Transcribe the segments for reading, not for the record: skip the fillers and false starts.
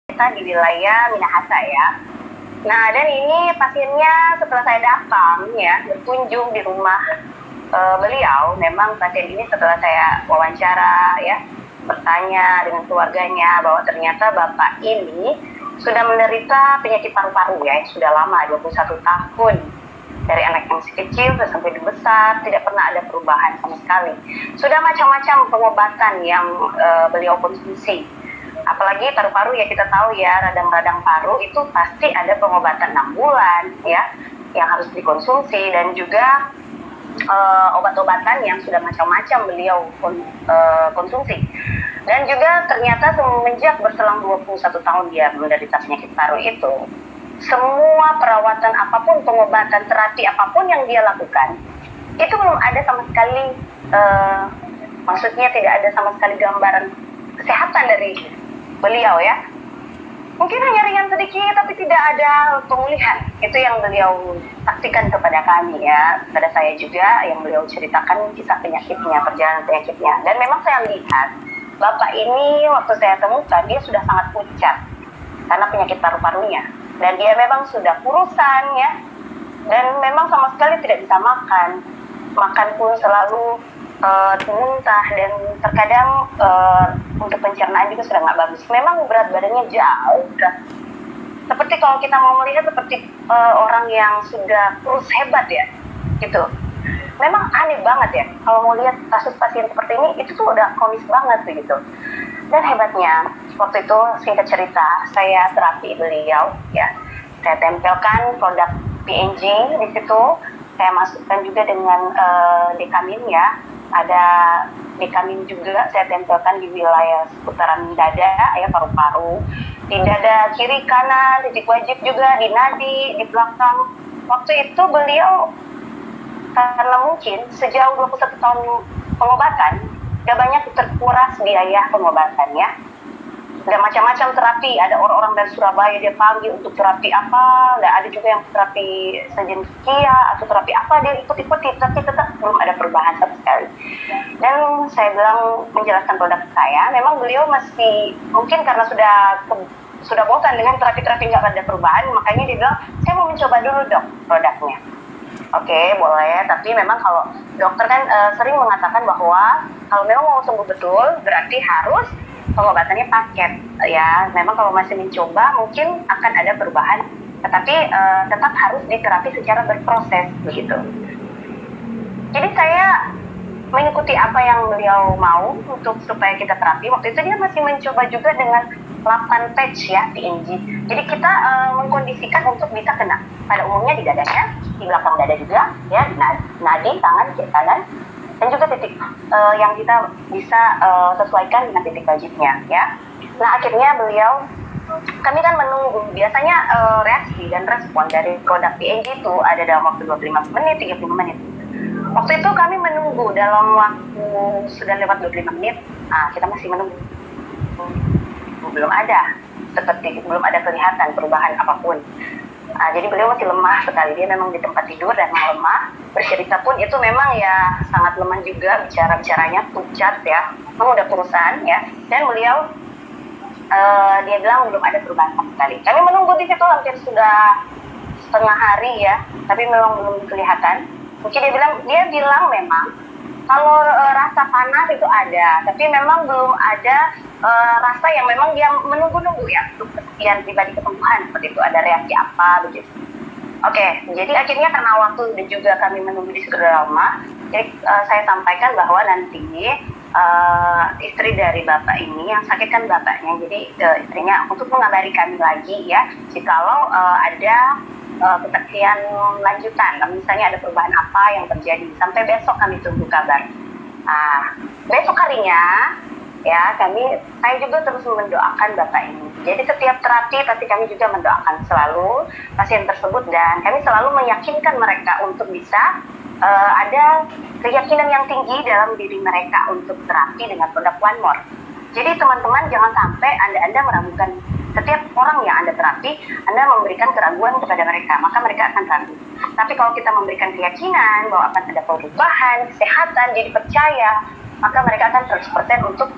kita di wilayah Minahasa ya. Nah, dan ini pasiennya setelah saya datang ya, berkunjung di rumah beliau, memang pasien ini setelah saya wawancara ya, bertanya dengan keluarganya bahwa ternyata bapak ini sudah menderita penyakit paru-paru ya, yang sudah lama, 21 tahun. Dari anak yang masih kecil sampai besar, tidak pernah ada perubahan sama sekali. Sudah macam-macam pengobatan yang beliau konsumsi. Apalagi paru-paru ya, kita tahu ya, radang-radang paru itu pasti ada pengobatan 6 bulan ya, yang harus dikonsumsi, dan juga obat-obatan yang sudah macam-macam beliau konsumsi. Dan juga ternyata semenjak berselang 21 tahun dia menderita penyakit paru itu, semua perawatan apapun, pengobatan, terapi apapun yang dia lakukan, itu belum ada sama sekali, maksudnya tidak ada sama sekali gambaran kesehatan dari beliau ya. Mungkin hanya ringan sedikit, tapi tidak ada pemulihan. Itu yang beliau saksikan kepada kami ya, kepada saya juga, yang beliau ceritakan kisah penyakitnya, perjalanan penyakitnya. Dan memang saya lihat, bapak ini waktu saya temukan, dia sudah sangat pucat karena penyakit paru-parunya. Dan dia memang sudah kurusan ya, dan memang sama sekali tidak bisa makan. Makan pun selalu muntah, dan terkadang untuk pencernaan juga sudah nggak bagus. Memang berat badannya jauh, seperti kalau kita mau melihat seperti orang yang sudah kurus hebat ya, gitu. Memang aneh banget ya, kalau mau lihat kasus pasien seperti ini, itu tuh udah komis banget begitu. Dan hebatnya, waktu itu singkat cerita, saya terapi beliau ya. Saya tempelkan produk PNG di situ. Saya masukkan juga dengan dekamin ya. Ada dekamin juga saya tempelkan di wilayah seputaran dada ya, paru-paru, di dada kiri kanan, titik wajib juga, di nadi, di belakang. Waktu itu beliau, karena mungkin sejauh 21 tahun pengobatan, gak banyak terkuras biaya pengobatannya. Ada macam-macam terapi, ada orang-orang dari Surabaya dia panggil untuk terapi apa, ada juga yang terapi sejenis kia atau terapi apa, dia ikut-ikuti, tapi tetap belum ada perubahan sama sekali. Dan saya bilang, menjelaskan produk saya, memang beliau masih, mungkin karena sudah bosan dengan terapi-terapi nggak ada perubahan, makanya dia bilang, saya mau mencoba dulu dok produknya. Oke, boleh, tapi memang kalau dokter kan sering mengatakan bahwa kalau memang mau sembuh betul, berarti harus pengobatannya paket ya. Memang kalau masih mencoba mungkin akan ada perubahan, tetapi tetap harus diterapi secara berproses begitu. Jadi saya mengikuti apa yang beliau mau untuk supaya kita terapi. Waktu itu dia masih mencoba juga dengan 8 patch ya, PNG. Jadi kita mengkondisikan untuk bisa kena pada umumnya di dadanya, di belakang dada juga ya, nadi tangan kiri kanan, dan juga titik yang kita bisa sesuaikan dengan titik wajibnya ya. Nah, akhirnya kami kan menunggu, biasanya reaksi dan respon dari produk PNG itu ada dalam waktu 25 menit, 35 menit. Waktu itu kami menunggu dalam waktu sudah lewat 25 menit, kita masih menunggu. Belum ada kelihatan perubahan apapun. Jadi beliau masih lemah sekali, dia memang di tempat tidur dan lemah. Bercerita pun itu memang ya sangat lemah juga, bicaranya pucat ya, memang udah kurusan ya. Dan beliau dia bilang belum ada perubahan sama sekali. Kami menunggu di situ hampir sudah setengah hari ya, tapi memang belum kelihatan. Mungkin dia bilang memang kalau rasa panas itu ada, tapi memang belum ada rasa yang memang dia menunggu-nunggu ya untuk kesekian pribadi kesembuhan, seperti itu ada reaksi apa begitu. Oke, jadi akhirnya karena waktu dan juga kami menunggu di situ lama, jadi saya sampaikan bahwa nanti istri dari bapak ini yang sakit kan bapaknya, jadi istrinya untuk mengabari kami lagi ya, jikalau ada kesaksian lanjutan, misalnya ada perubahan apa yang terjadi. Sampai besok kami tunggu kabar. Besok harinya ya saya juga terus mendoakan bapak ini. Jadi setiap terapi pasti kami juga mendoakan selalu pasien tersebut, dan kami selalu meyakinkan mereka untuk bisa ada keyakinan yang tinggi dalam diri mereka untuk terapi dengan produk One More. Jadi teman-teman jangan sampai Anda meragukan. Setiap orang yang Anda terapi, Anda memberikan keraguan kepada mereka, maka mereka akan ragu. Tapi kalau kita memberikan keyakinan bahwa akan ada perubahan, kesehatan, jadi percaya, maka mereka akan 100% untuk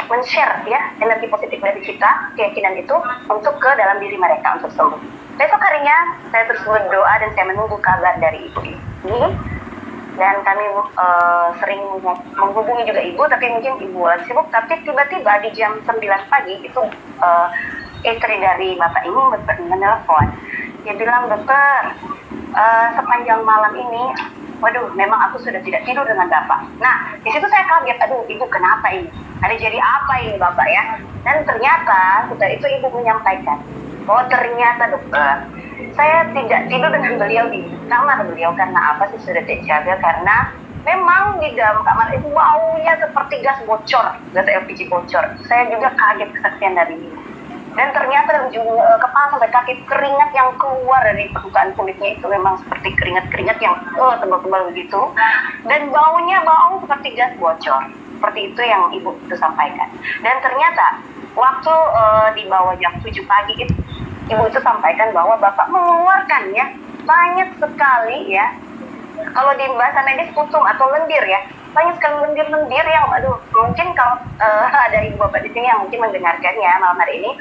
men-share ya energi positif dari kita, keyakinan itu untuk ke dalam diri mereka untuk sembuh. Besok harinya saya terus berdoa dan saya menunggu kabar dari ibu ini, dan kami sering menghubungi juga ibu, tapi mungkin ibu lagi sibuk. Tapi tiba-tiba di jam 9 pagi itu istri dari bapak ini menelpon. Dia bilang, dokter, sepanjang malam ini, waduh, memang aku sudah tidak tidur dengan bapak. Nah, di situ saya kaget, aduh, ibu kenapa ini? Ada jadi apa ini bapak ya? Dan ternyata setelah itu ibu menyampaikan, oh ternyata dokter, saya tidak tidur dengan beliau di kamar beliau. Karena apa sih? Sudah dijaga karena memang di dalam kamar itu baunya seperti gas bocor, gas LPG bocor. Saya juga kaget kesaksian dari ibu. Dan ternyata dari ujung kepala sampai kaki, keringat yang keluar dari permukaan kulitnya itu memang seperti keringat-keringat yang tebal-tebal begitu. Dan baunya bau seperti gas bocor. Seperti itu yang ibu itu sampaikan. Dan ternyata waktu dibawa jam 7 pagi itu, ibu itu sampaikan bahwa bapak mengeluarkan ya banyak sekali ya, kalau di bahasa medis putung atau lendir ya, banyak sekali lendir-lendir yang aduh, mungkin kalau ada ibu bapak di sini yang mungkin mendengarkannya malam hari ini,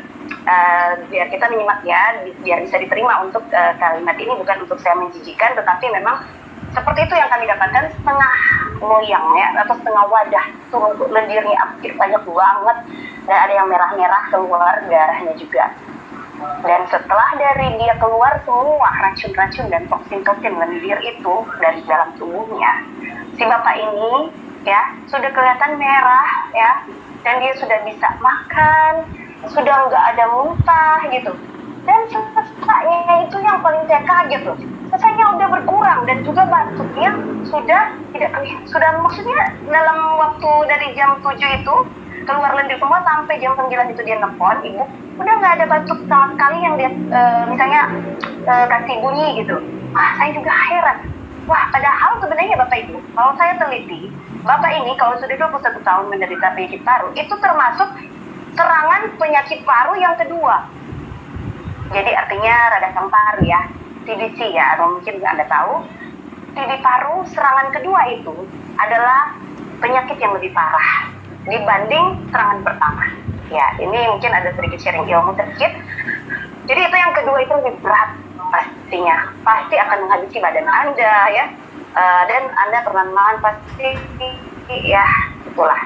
biar kita menyimak ya, biar bisa diterima untuk kalimat ini bukan untuk saya menjijikan, tetapi memang seperti itu yang kami dapatkan, setengah loyang ya, atau setengah wadah tuh lendirnya banyak banget, dan ada yang merah-merah keluar darahnya juga. Dan setelah dari dia keluar semua racun-racun dan toksin-toksin lendir itu dari dalam tubuhnya, si bapak ini ya sudah kelihatan merah ya, dan dia sudah bisa makan, sudah nggak ada muntah gitu. Dan sesaknya itu yang paling saya kaget loh, sesaknya udah berkurang dan juga batuknya sudah tidak, sudah maksudnya dalam waktu dari jam 7 itu keluar lendir semua sampai jam 9 itu dia nelfon ibu, udah nggak ada batuk sama sekali yang dia misalnya kasih bunyi gitu. Wah, saya juga heran. Wah, padahal sebenarnya bapak ibu, kalau saya teliti, bapak ini kalau sudah 21 tahun menderita penyakit paru, itu termasuk serangan penyakit paru yang kedua. Jadi artinya radang paru ya, TBC ya, atau mungkin Anda tahu, TB paru serangan kedua itu adalah penyakit yang lebih parah dibanding serangan pertama. Ya, ini mungkin ada sedikit sharing ilmu sedikit. Jadi itu yang kedua itu lebih berat pastinya. Pasti akan menghabisi badan Anda ya. Dan Anda perlahan-lahan pasti ya itulah.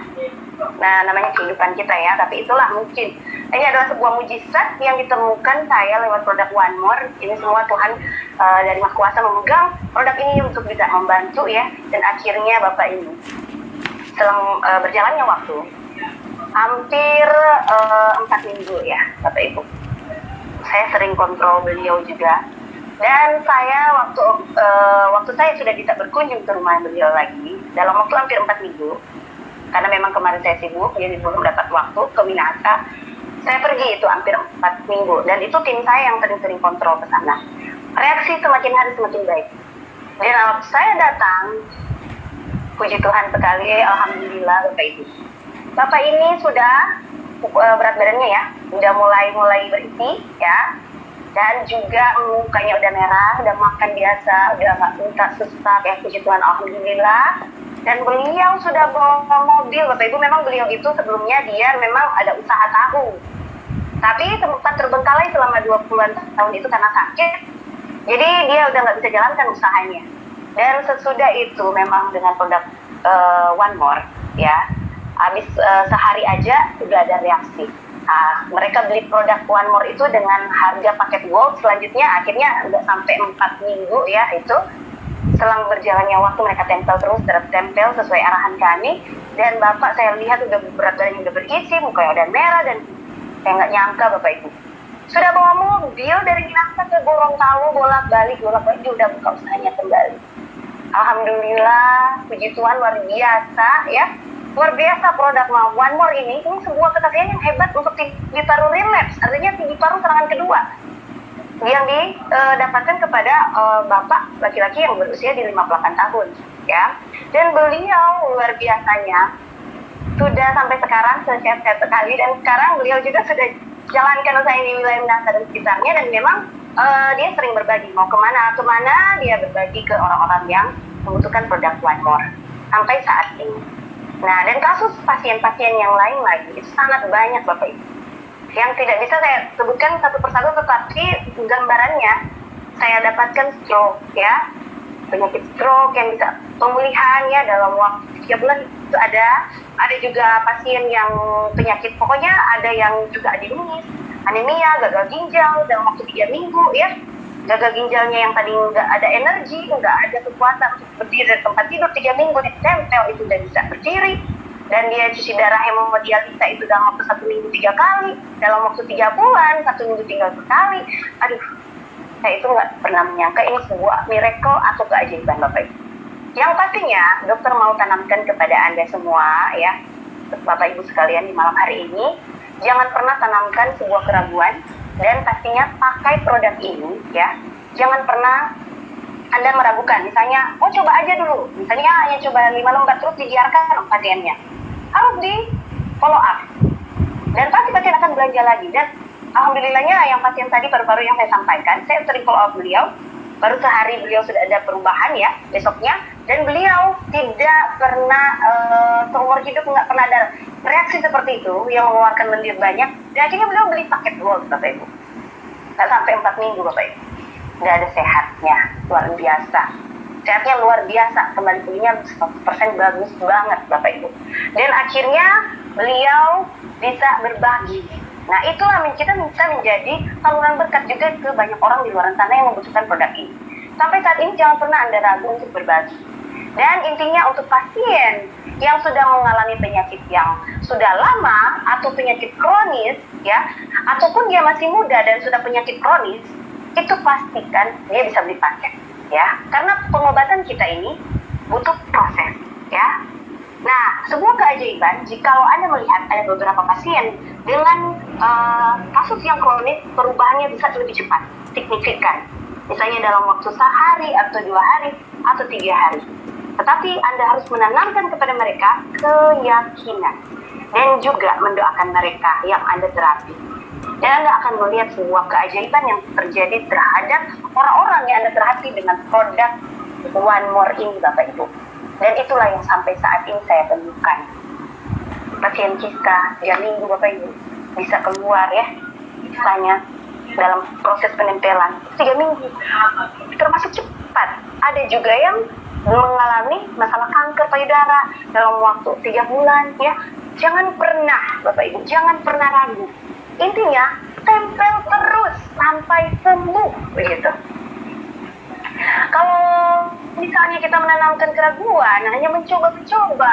Nah, namanya kehidupan kita ya. Tapi itulah mungkin. Ini adalah sebuah mujizat yang ditemukan saya lewat produk One More. Ini semua Tuhan dari Maha Kuasa memegang produk ini untuk bisa membantu ya. Dan akhirnya Bapak ini selang berjalannya waktu hampir 4 minggu ya Bapak Ibu, saya sering kontrol beliau juga, dan saya waktu saya sudah tidak berkunjung ke rumah beliau lagi dalam waktu hampir 4 minggu karena memang kemarin saya sibuk jadi belum dapat waktu ke Minasa. Saya pergi itu hampir 4 minggu, dan itu tim saya yang sering-sering kontrol ke sana. Reaksi semakin hari semakin baik, dan waktu saya datang, puji Tuhan sekali, alhamdulillah Bapak Ibu, Bapak ini sudah berat badannya ya, udah mulai berisi ya, dan juga mukanya udah merah, udah makan biasa, udah nggak minta sesak ya, puji Tuhan, alhamdulillah. Dan beliau sudah bawa mobil Bapak Ibu. Memang beliau itu sebelumnya dia memang ada usaha tahu, tapi sempat terbengkalai selama 20-an tahun itu karena sakit, jadi dia udah nggak bisa jalankan usahanya. Dan sesudah itu memang dengan produk One More ya, habis sehari aja udah ada reaksi. Mereka beli produk One More itu dengan harga paket gold, selanjutnya akhirnya udah sampai 4 minggu ya itu. Selang berjalannya waktu mereka tempel sesuai arahan kami, dan Bapak saya lihat udah berat badannya udah berisi, mukanya udah merah, dan saya nggak nyangka Bapak Ibu sudah bawa mobil dari Minasa ke Gorontalo bolak-balik dia udah buka usahanya kembali. Alhamdulillah, puji Tuhan, luar biasa ya, luar biasa produk One More ini sebuah kesaksian yang hebat untuk TB paru relapse, artinya TB paru serangan kedua yang didapatkan kepada bapak laki-laki yang berusia di 58 tahun ya. Dan beliau luar biasanya sudah sampai sekarang sehat-sehat sekali, dan sekarang beliau juga sudah jalankan usaha di wilayah Minasa dan sekitarnya, dan memang dia sering berbagi, mau kemana dia berbagi ke orang-orang yang membutuhkan produk One More sampai saat ini. Nah, dan kasus pasien-pasien yang lain lagi itu sangat banyak Bapak Ibu. Yang tidak bisa saya sebutkan satu persatu, tetapi gambarannya saya dapatkan stroke ya. Penyakit stroke yang bisa pemulihan ya dalam waktu 3 bulan itu ada juga pasien yang penyakit, pokoknya ada yang juga anemia, gagal ginjal dalam waktu 3 minggu ya. Gagal ginjalnya yang tadi nggak ada energi, nggak ada kekuatan untuk berdiri dari tempat tidur 3 minggu ditempel itu udah bisa berdiri. Dan dia cuci darah hemodialisa itu dalam waktu 1 minggu 3 kali, dalam waktu 3 bulan 1 minggu tinggal sekali. Aduh, saya itu nggak pernah menyangka ini sebuah miracle atau keajaiban Bapak Ibu. Yang pastinya dokter mau tanamkan kepada Anda semua ya, Bapak Ibu sekalian di malam hari ini, jangan pernah tanamkan sebuah keraguan dan pastinya pakai produk ini ya. Jangan pernah Anda meragukan, misalnya, oh coba aja dulu, misalnya hanya coba 5 lembar terus dibiarkan pasiennya. Harus di follow up. Dan pasti pasien akan belanja lagi. Dan alhamdulillahnya yang pasien tadi baru-baru yang saya sampaikan, saya sering follow up beliau, baru sehari beliau sudah ada perubahan ya, besoknya, dan beliau tidak pernah, seumur hidup nggak pernah ada reaksi seperti itu, yang mengeluarkan lendir banyak, dan akhirnya beliau beli paket gold Bapak Ibu. Nggak sampai 4 minggu Bapak Ibu. Nggak ada sehatnya, luar biasa. Sehatnya luar biasa, kembali pulihnya 100% bagus banget Bapak Ibu. Dan akhirnya beliau bisa berbagi. Nah itulah kita bisa menjadi saluran berkat juga ke banyak orang di luar sana yang membutuhkan produk ini. Sampai saat ini jangan pernah Anda ragu untuk berbagi. Dan intinya untuk pasien yang sudah mengalami penyakit yang sudah lama atau penyakit kronis ya, ataupun dia masih muda dan sudah penyakit kronis, itu pastikan dia bisa beli paket ya, karena pengobatan kita ini butuh proses ya. Nah, sebuah keajaiban jikalau Anda melihat ada beberapa pasien dengan kasus yang kronis, perubahannya bisa lebih cepat, signifikan, misalnya dalam waktu sehari atau 2 hari atau 3 hari. Tetapi Anda harus menanamkan kepada mereka keyakinan dan juga mendoakan mereka yang Anda terapi. Dan Anda akan melihat sebuah keajaiban yang terjadi terhadap orang-orang yang Anda terapi dengan produk One More ini Bapak Ibu. Dan itulah yang sampai saat ini saya temukan. Pasien kita 3 minggu Bapak Ibu bisa keluar ya, misalnya dalam proses penempelan 3 minggu, termasuk cepat. Ada juga yang mengalami masalah kanker payudara dalam waktu 3 bulan ya. Jangan pernah Bapak Ibu, jangan pernah ragu. Intinya tempel terus sampai sembuh begitu. Kalau misalnya kita menanamkan keraguan, hanya mencoba-mencoba,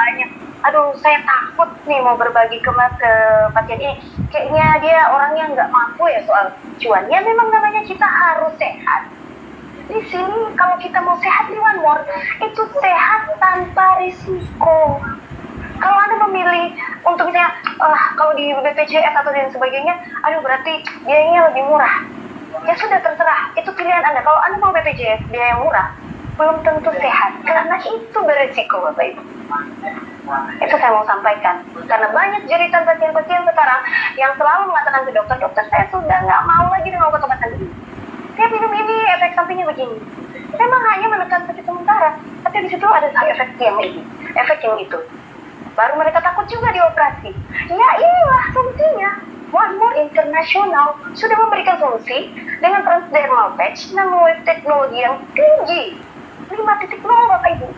aduh saya takut nih mau berbagi ke pasien ini, kayaknya dia orangnya nggak mampu ya soal cuan. Ya memang namanya kita harus sehat. Di sini kalau kita mau sehat di One More, itu sehat tanpa risiko. Kalau Anda memilih untuk misalnya, kalau di BPJS atau dan sebagainya, aduh berarti biayanya lebih murah. Ya sudah terserah, itu pilihan Anda. Kalau Anda mau BPJS, biaya yang murah, belum tentu sehat. Karena itu beresiko Bapak Ibu. Itu saya mau sampaikan. Karena banyak jeritan pasien-pasien sekarang yang selalu mengatakan ke dokter, dokter saya sudah nggak mau lagi dengan obat-obatan ini. Saya minum ini, efek sampingnya begini. Memang hanya menekan sakit sementara, tapi di situ ada efek yang ini, efek yang itu. Baru mereka takut juga dioperasi. Ya inilah solusinya. One More International sudah memberikan solusi dengan transdermal patch nanowave teknologi yang tinggi 5.0 Bapak Ibu.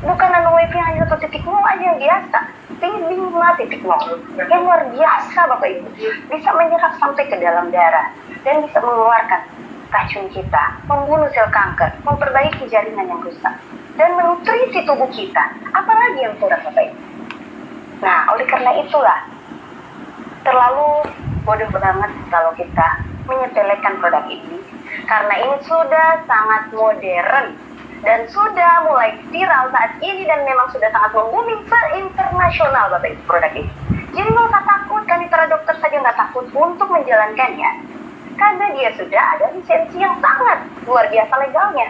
Bukan nanowave yang hanya 1.0 aja yang biasa, ini 5.0 yang luar biasa Bapak Ibu. Bisa menyerap sampai ke dalam darah dan bisa mengeluarkan racun kita, membunuh sel kanker, memperbaiki jaringan yang rusak, dan menutrisi tubuh kita. Apalagi yang kurang Bapak Ibu. Nah, oleh karena itulah terlalu bodoh banget kalau kita menyepelekan produk ini, karena ini sudah sangat modern dan sudah mulai viral saat ini dan memang sudah sangat membuming se-internasional Bapak Ibu produk ini. Jadi nggak usah takut, kami para dokter saja nggak takut untuk menjalankannya, karena dia sudah ada lisensi yang sangat luar biasa legalnya.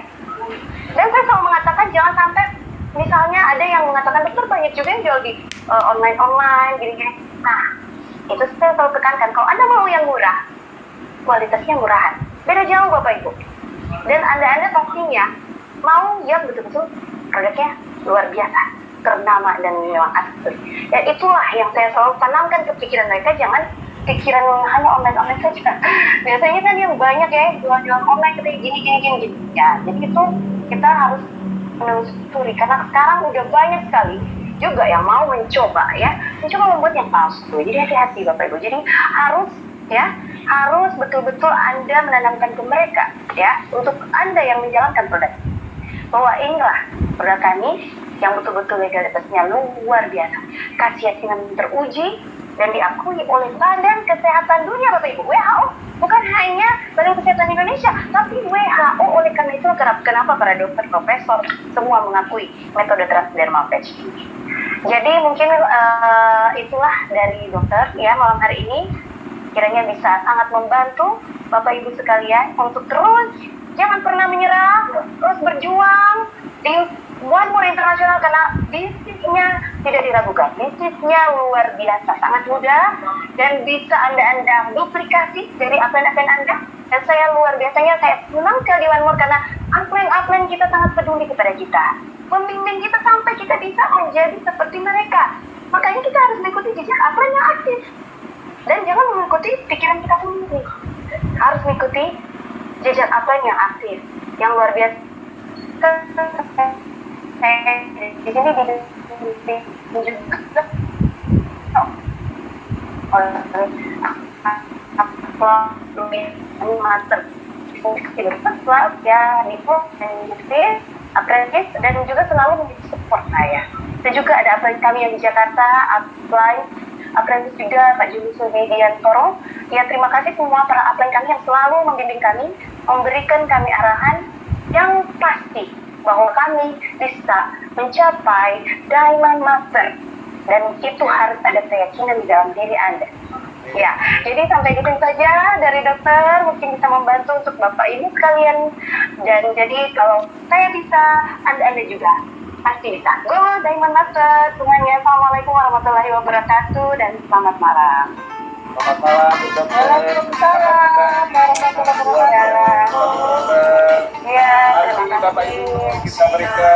Dan saya selalu mengatakan jangan sampai misalnya ada yang mengatakan dokter banyak juga yang jual di online gini-gini. Nah, itu saya selalu tekankan, kalau Anda mau yang murah, kualitasnya murahan, beda jauh Bapak Ibu. Dan Anda pastinya mau yang betul-betul produknya luar biasa. ternama dan memang asli. Dan itulah yang saya selalu tanamkan ke pikiran mereka, jangan pikiran hanya online saja. Biasanya kan yang banyak ya jual-jual online kayak gini. Ya, jadi itu kita harus menelusuri karena sekarang udah banyak sekali juga yang mau mencoba membuat yang palsu. Jadi hati-hati Bapak Ibu. Jadi harus betul-betul Anda menanamkan ke mereka untuk Anda yang menjalankan produk bahwa inilah produk kami yang betul-betul legalitasnya luar biasa, khasiatnya teruji dan diakui oleh Badan Kesehatan Dunia Bapak Ibu, WHO, bukan hanya Badan Kesehatan Indonesia, tapi WHO. Oleh karena itu kenapa para dokter, profesor semua mengakui metode transdermal patch ini. Jadi mungkin itulah dari dokter malam hari ini, kiranya bisa sangat membantu Bapak Ibu sekalian untuk terus jangan pernah menyerah, terus berjuang di One More International karena bisnisnya tidak diragukan. Bisnisnya luar biasa, sangat mudah dan bisa Anda duplikasi dari upline Anda. Dan saya luar biasanya saya senang sekali di One More karena upline kita sangat peduli kepada kita, membimbing kita sampai kita bisa menjadi seperti mereka. Makanya kita harus mengikuti jejak upline yang aktif dan jangan mengikuti pikiran kita sendiri. Harus mengikuti jejak upline yang aktif, yang luar biasa. Saya di sini ditunjukkan oleh master apprentice dan juga selalu menjadi support saya. Dan juga ada upline kami yang di Jakarta, apprentice juga Pak Juli Subidiantoro. Ya, terima kasih semua para upline kami yang selalu membimbing kami, memberikan kami arahan yang pasti bahwa kami bisa mencapai Diamond Master dan itu harus ada keyakinan di dalam diri Anda. Ya, jadi sampai gitu saja dari dokter, mungkin bisa membantu untuk Bapak Ibu sekalian. Dan jadi kalau saya bisa, Anda juga pasti bisa. Go Diamond Master semuanya. Assalamualaikum warahmatullahi wabarakatuh dan selamat malam. Selamat malam, dokter. Waalaikumsalam warahmatullahi wabarakatuh. Ya, terima kasih. Bapak Ibu, kita berikan